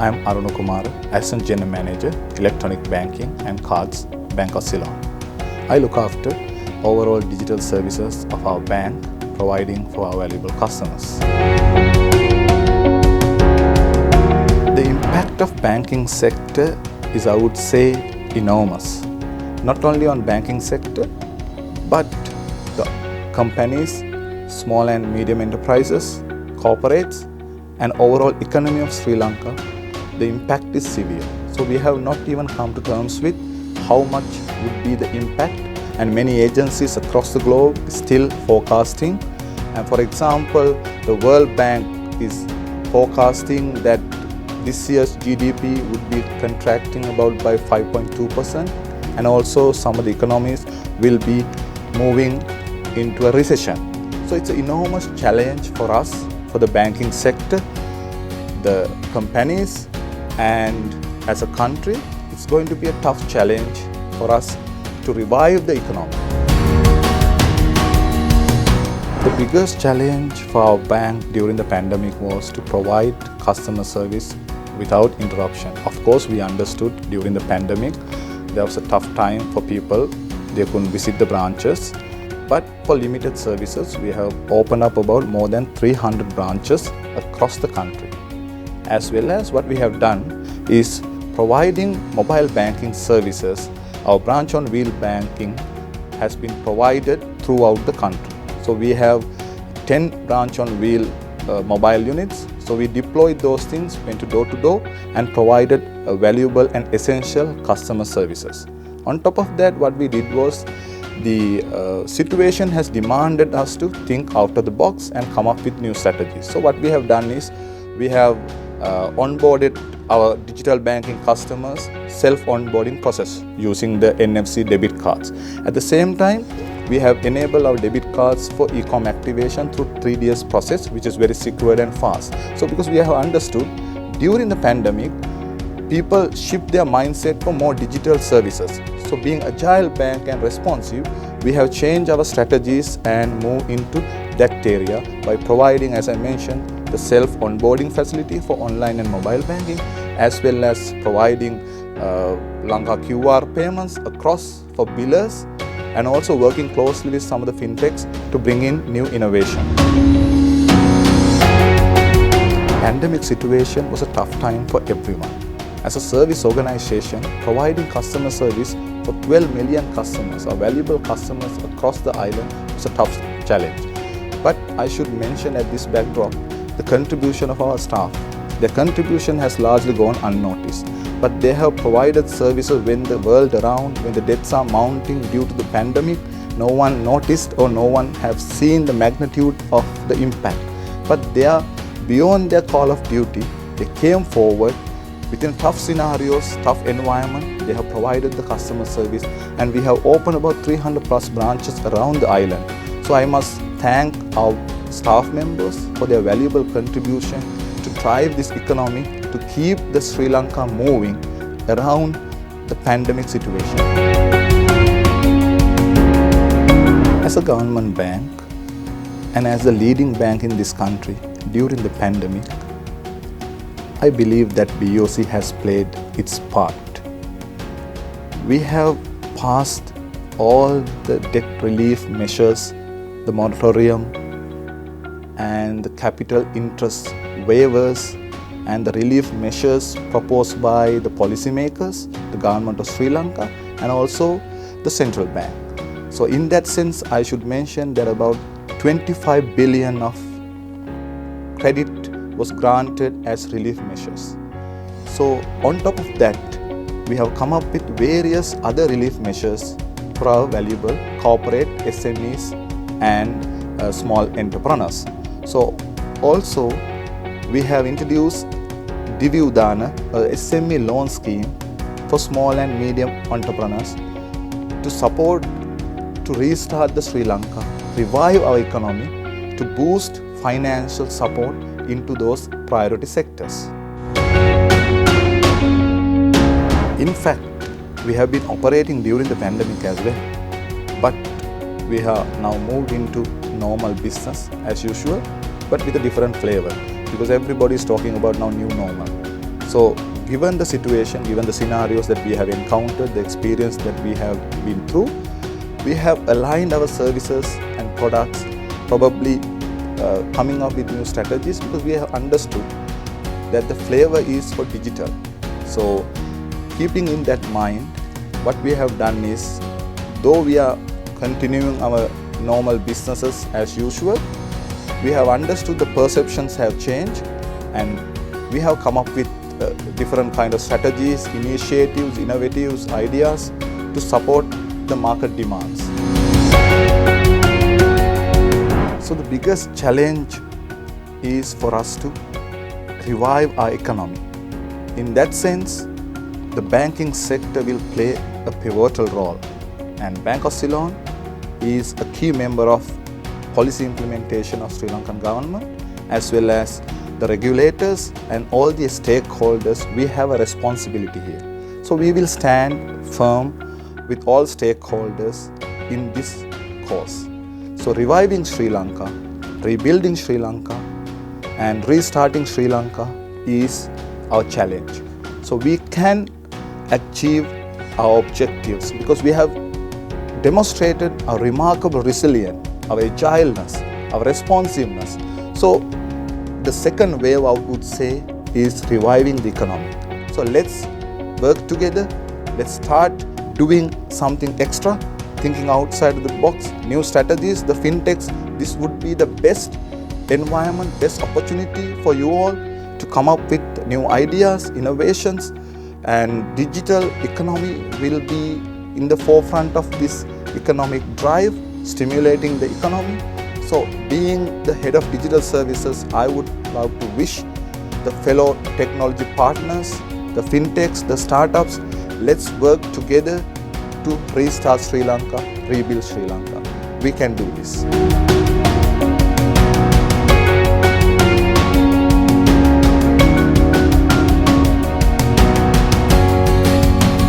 I'm Aruna Kumar, Assistant General Manager, Electronic Banking and Cards, Bank of Ceylon. I look after overall digital services of our bank, providing for our valuable customers. The impact of banking sector is, I would say, enormous. Not only on banking sector, but the companies, small and medium enterprises, corporates, and overall economy of Sri Lanka, the impact is severe. So we have not even come to terms with how much would be the impact, and many agencies across the globe still forecasting. And for example, the World Bank is forecasting that this year's GDP would be contracting about by 5.2%, and also some of the economies will be moving into a recession. So it's an enormous challenge for us, for the banking sector, the companies, and as a country, it's going to be a tough challenge for us to revive the economy. The biggest challenge for our bank during the pandemic was to provide customer service without interruption. Of course, we understood during the pandemic there was a tough time for people, they couldn't visit the branches. But for limited services, we have opened up about more than 300 branches across the country. As well as what we have done is providing mobile banking services. Our branch on wheel banking has been provided throughout the country. So we have 10 branch on wheel mobile units. So we deployed those things, went to door and provided valuable and essential customer services. On top of that, what we did was the situation has demanded us to think out of the box and come up with new strategies. So what we have done is we have onboarded our digital banking customers self-onboarding process using the NFC debit cards. At the same time, we have enabled our debit cards for e-com activation through 3DS process, which is very secure and fast. So because we have understood during the pandemic, people shift their mindset for more digital services. So being agile bank and responsive, we have changed our strategies and moved into that area by providing, as I mentioned, the self-onboarding facility for online and mobile banking, as well as providing Lanka QR payments across for billers, and also working closely with some of the fintechs to bring in new innovation. Pandemic situation was a tough time for everyone. As a service organization, providing customer service for 12 million customers, our valuable customers across the island, was a tough challenge. But I should mention at this backdrop, the contribution of our staff. Their contribution has largely gone unnoticed, but they have provided services when the world around, when the deaths are mounting due to the pandemic, no one noticed or no one have seen the magnitude of the impact. But they are beyond their call of duty. They came forward within tough scenarios, tough environment. They have provided the customer service, and we have opened about 300 plus branches around the island. So I must thank our staff members for their valuable contribution to drive this economy, to keep the Sri Lanka moving around the pandemic situation. As a government bank and as the leading bank in this country during the pandemic, I believe that BOC has played its part. We have passed all the debt relief measures, the moratorium and the capital interest waivers and the relief measures proposed by the policymakers, the government of Sri Lanka, and also the central bank. So in that sense, I should mention that about 25 billion of credit was granted as relief measures. So on top of that, we have come up with various other relief measures for our valuable corporate SMEs and small entrepreneurs. So also we have introduced Divi Udana, a SME loan scheme for small and medium entrepreneurs to support, to restart the Sri Lanka, revive our economy, to boost financial support into those priority sectors. In fact, we have been operating during the pandemic as well, but we have now moved into normal business as usual, but with a different flavor, because everybody is talking about now new normal. So given the situation, given the scenarios that we have encountered, the experience that we have been through, we have aligned our services and products, probably coming up with new strategies, because we have understood that the flavor is for digital. So keeping in that mind, what we have done is, though we are continuing our normal businesses as usual, we have understood the perceptions have changed, and we have come up with different kind of strategies, initiatives, innovatives, ideas to support the market demands. So the biggest challenge is for us to revive our economy. In that sense, the banking sector will play a pivotal role, and Bank of Ceylon is a key member of policy implementation of Sri Lankan government, as well as the regulators and all the stakeholders. We have a responsibility here. So we will stand firm with all stakeholders in this cause. So reviving Sri Lanka, rebuilding Sri Lanka, and restarting Sri Lanka is our challenge. So we can achieve our objectives because we have demonstrated our remarkable resilience, our agileness, our responsiveness. So the second wave, I would say, is reviving the economy. So let's work together. Let's start doing something extra, thinking outside the box, new strategies, the fintechs. This would be the best environment, best opportunity for you all to come up with new ideas, innovations, and digital economy will be in the forefront of this economic drive, stimulating the economy. So being the head of digital services, I would love to wish the fellow technology partners, the fintechs, the startups, let's work together to restart Sri Lanka, rebuild Sri Lanka. We can do this.